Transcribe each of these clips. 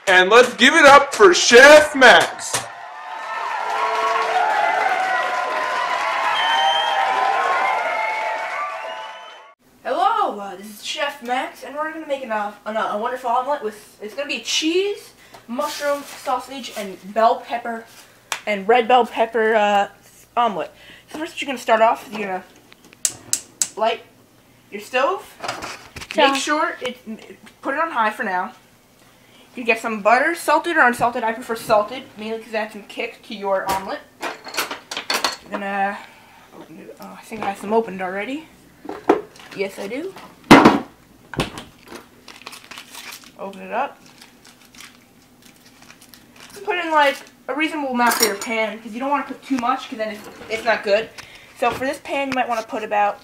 And let's give it up for Chef Max. Hello, this is Chef Max, and we're going to make a wonderful omelet with, it's going to be cheese, mushroom, sausage, and bell pepper, and red bell pepper omelet. So first you're going to start off, you're going to light your stove. Make sure, put it on high for now. You get some butter, salted or unsalted. I prefer salted, mainly because it adds some kick to your omelet. I'm going to open it. Oh, I think I have some opened already. Yes, I do. Open it up. Put in like a reasonable amount for your pan, because you don't want to put too much, because then it's not good. So for this pan, you might want to put about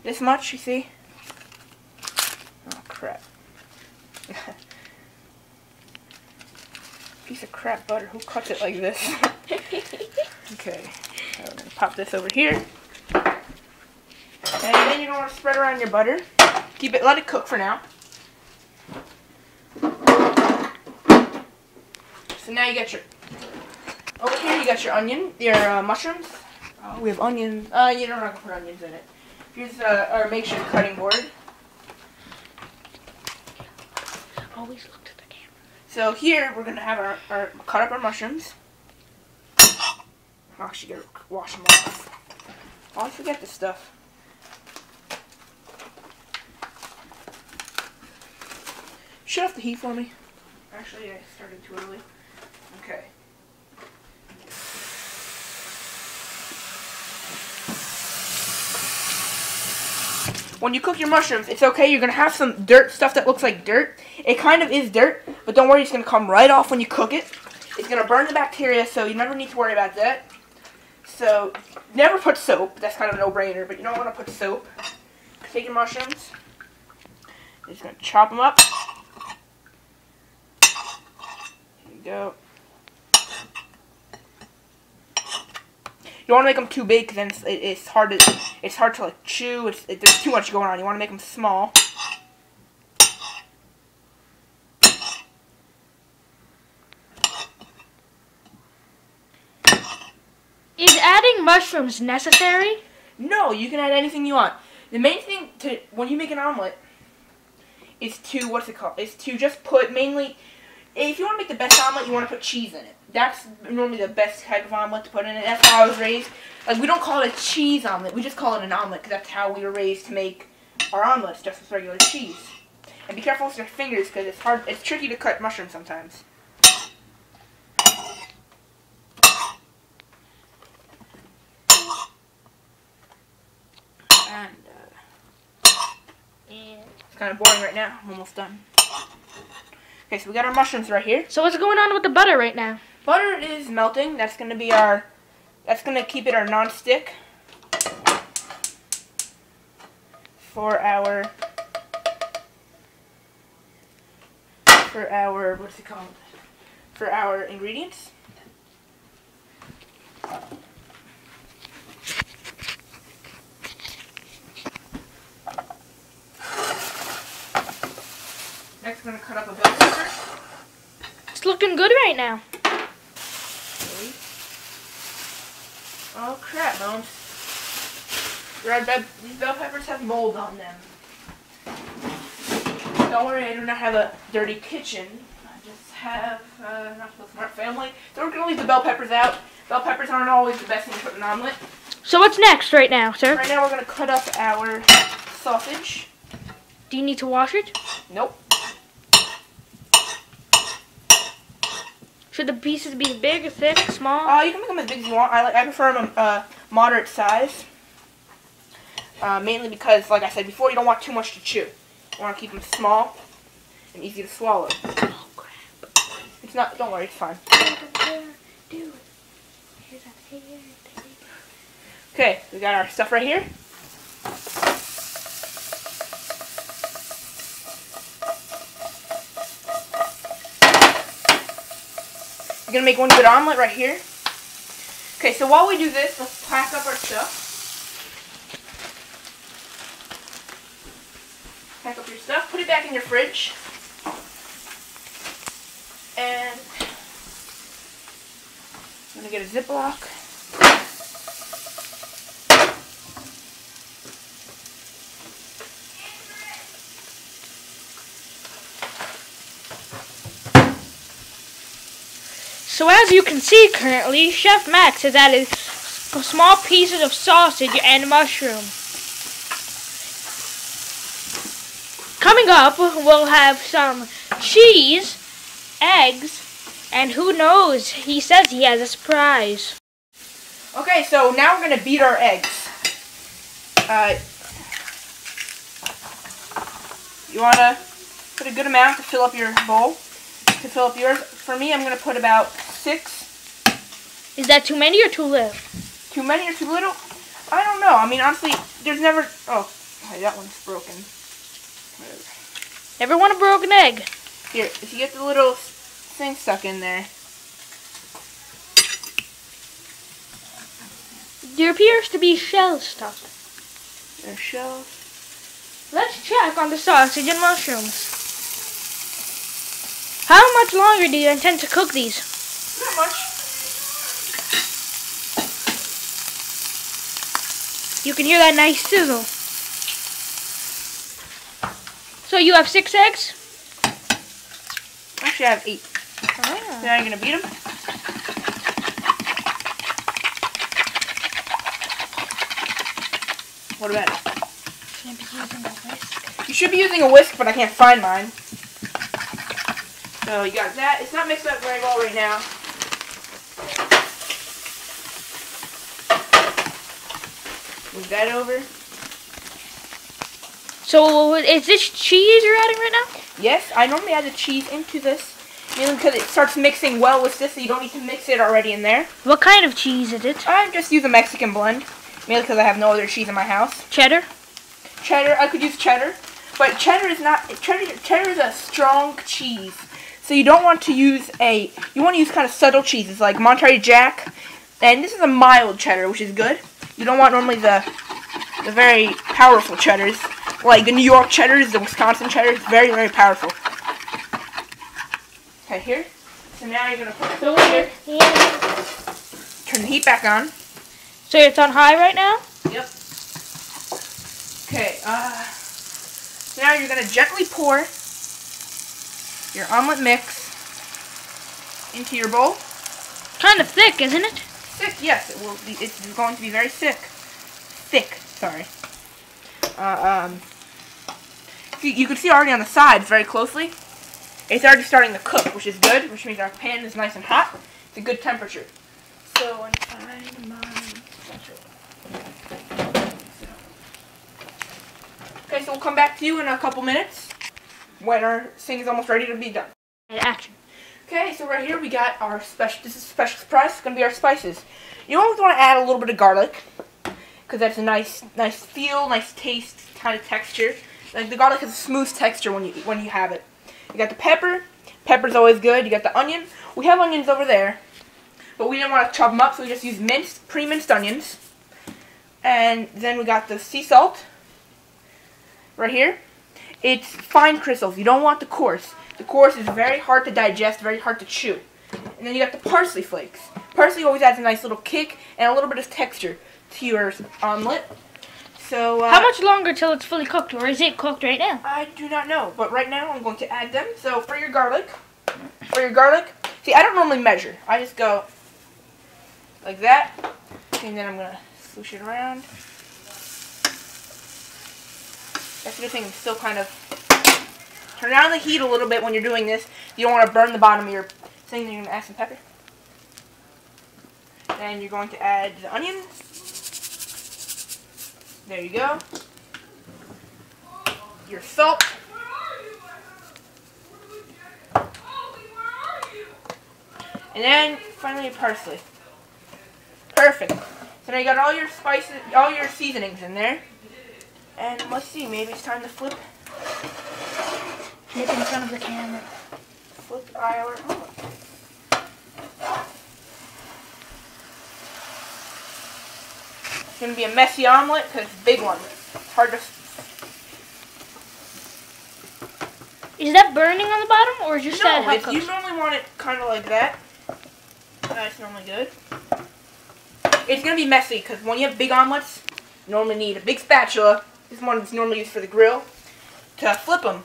this much, you see? Oh, crap. Piece of crap butter. Who cuts it like this? Okay. So we're going to pop this over here. And then you don't want to spread around your butter. Let it cook for now. So now you got your, over here you got your onion, your mushrooms. Oh, we have onions. You don't have to put onions in it. Here's our makeshift cutting board. Always look to the camera. So here we're gonna have our cut up our mushrooms. Oh, actually gotta wash them off. Oh, I forget this stuff. Shut off the heat for me. Actually, I started too early. Okay. When you cook your mushrooms, it's okay. You're going to have some dirt, stuff that looks like dirt. It kind of is dirt, but don't worry. It's going to come right off when you cook it. It's going to burn the bacteria, so you never need to worry about that. So, never put soap. That's kind of a no-brainer, but you don't want to put soap. Take your mushrooms. You're just going to chop them up. There you go. You don't want to make them too big, because then it's hard to like chew. There's too much going on. You want to make them small. Is adding mushrooms necessary? No, you can add anything you want. The main thing when you make an omelet is to Is to just put mainly. If you want to make the best omelet, you want to put cheese in it. That's normally the best type of omelet to put in it. That's how I was raised. Like, we don't call it a cheese omelet. We just call it an omelet because that's how we were raised to make our omelets, just with regular cheese. And be careful with your fingers because it's hard. It's tricky to cut mushrooms sometimes. And it's kind of boring right now. I'm almost done. Okay, so we got our mushrooms right here. So what's going on with the butter right now? Butter is melting. That's going to be that's going to keep it our non-stick for our what's it called? For our ingredients. Next, we're going to cut up a bell pepper. It's looking good right now. Okay. Oh crap, Bones. These bell peppers have mold on them. Don't worry, I do not have a dirty kitchen. I just have not so smart family. So we're going to leave the bell peppers out. Bell peppers aren't always the best thing to put in an omelet. So what's next right now, sir? Right now we're going to cut up our sausage. Do you need to wash it? Nope. Should the pieces be big, thick, small? You can make them as big as you want. I prefer them moderate size. Mainly because, like I said before, you don't want too much to chew. You want to keep them small and easy to swallow. Oh crap! It's not. Don't worry, it's fine. Okay, we got our stuff right here. We're going to make one good omelet right here. Okay, so while we do this, let's pack up our stuff. Pack up your stuff, put it back in your fridge. And I'm gonna get a Ziploc. So as you can see currently, Chef Max has added small pieces of sausage and mushroom. Coming up, we'll have some cheese, eggs, and who knows, he says he has a surprise. Okay, so now we're going to beat our eggs. You want to put a good amount to fill up your bowl, to fill up yours. For me, I'm going to put about 6. Is that too many or too little? Too many or too little? I don't know. I mean, honestly, there's never... Oh, that one's broken. Never want a broken egg. Here, if you get the little thing stuck in there. There appears to be shells stuck. There's shells. Let's check on the sausage and mushrooms. How much longer do you intend to cook these? Not much. You can hear that nice sizzle. So you have 6 eggs? Actually, I have 8. Ah. Now you're going to beat them. What about it? Should I be using a whisk? You should be using a whisk, but I can't find mine. So you got that. It's not mixed up very well right now. Move that over. So is this cheese you're adding right now? Yes, I normally add the cheese into this, mainly because it starts mixing well with this, so you don't need to mix it already in there. What kind of cheese is it? I just use a Mexican blend, mainly because I have no other cheese in my house. Cheddar? Cheddar, I could use cheddar, but cheddar is not, cheddar is a strong cheese. So you don't want to use you want to use kind of subtle cheeses like Monterey Jack, and this is a mild cheddar, which is good. You don't want normally the very powerful cheddars, like the New York cheddars, the Wisconsin cheddars, very, very powerful. Okay, here. So now you're going to put it over here. Yeah. Turn the heat back on. So it's on high right now? Yep. Okay, so now you're going to gently pour your omelet mix into your bowl. Kind of thick, isn't it? Thick, yes, it will be. It's going to be very thick. Sorry. You can see already on the sides very closely. It's already starting to cook, which is good, which means our pan is nice and hot. It's a good temperature. So, okay, so we'll come back to you in a couple minutes when our thing is almost ready to be done. Action. Okay, so right here we got our special. This is a special surprise. It's gonna be our spices. You always want to add a little bit of garlic because that's a nice feel, nice taste, kind of texture. Like the garlic has a smooth texture when you have it. You got the pepper. Pepper's always good. You got the onion. We have onions over there, but we didn't want to chop them up, so we just used pre-minced onions. And then we got the sea salt right here. It's fine crystals. You don't want the coarse. The coarse is very hard to digest, very hard to chew. And then you got the parsley flakes. Parsley always adds a nice little kick and a little bit of texture to your omelet. So how much longer till it's fully cooked, or is it cooked right now? I do not know, but right now I'm going to add them. So for your garlic, see, I don't normally measure. I just go like that, and then I'm gonna swoosh it around. That's the good thing. Still kind of turn down the heat a little bit when you're doing this. You don't want to burn the bottom of your thing. Then you're gonna add some pepper. Then you're going to add the onion. There you go. Your salt. And then finally your parsley. Perfect. So now you got all your spices, all your seasonings in there. And let's see, maybe it's time to flip. Flip in front of the camera. Flip our omelet. It's going to be a messy omelet because it's a big one. It's hard to... Is that burning on the bottom, or just that how it you cooks? normally want it kind of like that. That's normally good. It's going to be messy because when you have big omelets, you normally need a big spatula. This one is normally used for the grill to flip them.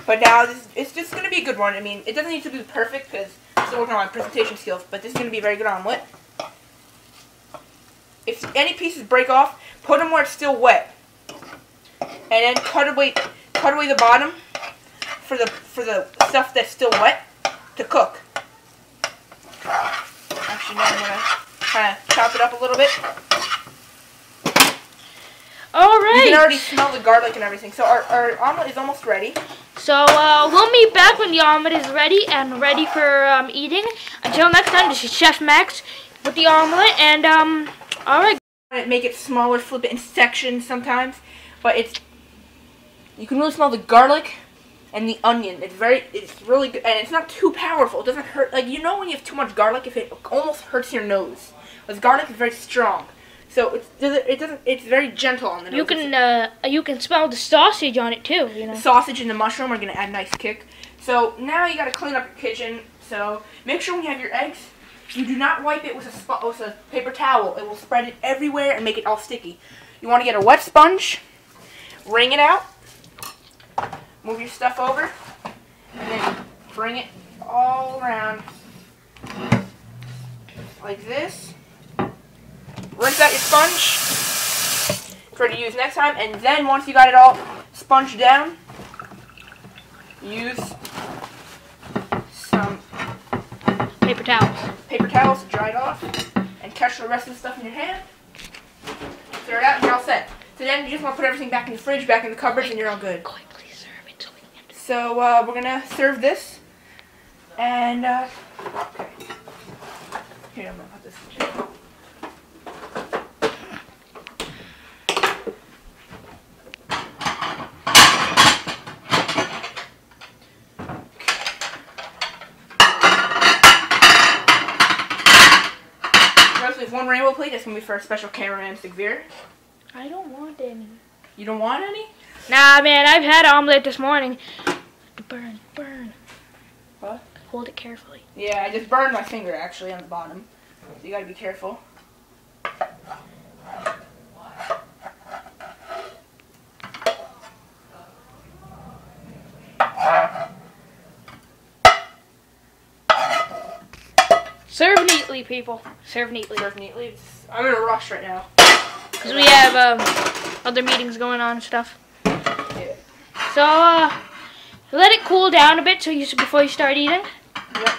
But now it's just going to be a good one. I mean, it doesn't need to be perfect because I'm still working on my presentation skills, but this is going to be a very good omelet. If any pieces break off, put them where it's still wet, and then cut away the bottom for the stuff that's still wet to cook. Actually, now I'm gonna kind of chop it up a little bit. All right. You can already smell the garlic and everything. So our omelet is almost ready. So we'll meet back when the omelet is ready and ready for eating. Until next time, this is Chef Max with the omelet, and all right. Make it smaller, flip it in sections sometimes, but you can really smell the garlic and the onion. It's really good, and it's not too powerful. It doesn't hurt. Like, you know when you have too much garlic, if it almost hurts your nose. Because garlic is very strong, so it's very gentle on the nose. You can smell the sausage on it too. You know. The sausage and the mushroom are gonna add a nice kick. So now you gotta clean up your kitchen. So make sure when you have your eggs, you do not wipe it with a paper towel. It will spread it everywhere and make it all sticky. You want to get a wet sponge, wring it out, move your stuff over, and then bring it all around like this. Rinse out your sponge. It's ready to use next time. And then once you got it all sponged down, use some Paper towels. Paper towels to dry it off, and catch the rest of the stuff in your hand. Stir it out, and you're all set. So then you just want to put everything back in the fridge, back in the cupboards, and you're all good. Quickly serve it. So we're gonna serve this, and okay. Here, I'm gonna put this in here. There's one rainbow plate that's going to be for a special cameraman, Sigvir. I don't want any. You don't want any? Nah, man, I've had omelet this morning. Burn. What? Hold it carefully. Yeah, I just burned my finger, actually, on the bottom. So you got to be careful. Serve neatly, people. Serve neatly. Serve neatly. I'm in a rush right now. Because we have other meetings going on and stuff. Yeah. So, let it cool down a bit before you start eating. Yep.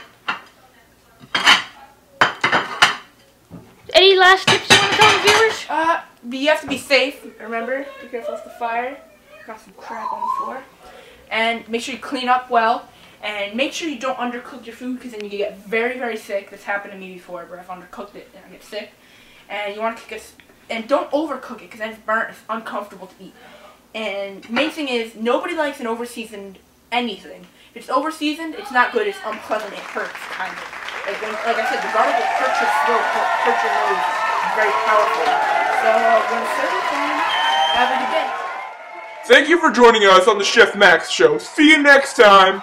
Any last tips you want to tell the viewers? You have to be safe. Remember, be careful with the fire. Got some crap on the floor. And make sure you clean up well. And make sure you don't undercook your food, because then you get very, very sick. This happened to me before, where I've undercooked it and I get sick. And you want to cook it, and don't overcook it, because then it's burnt. It's uncomfortable to eat. And main thing is, nobody likes an overseasoned anything. If it's overseasoned, it's not good. It's unpleasant. It hurts, kind of. Like I said, the garlic will hurt your throat, hurt your nose. It's very powerful. So when it's served, have a good day. Thank you for joining us on the Chef Max Show. See you next time.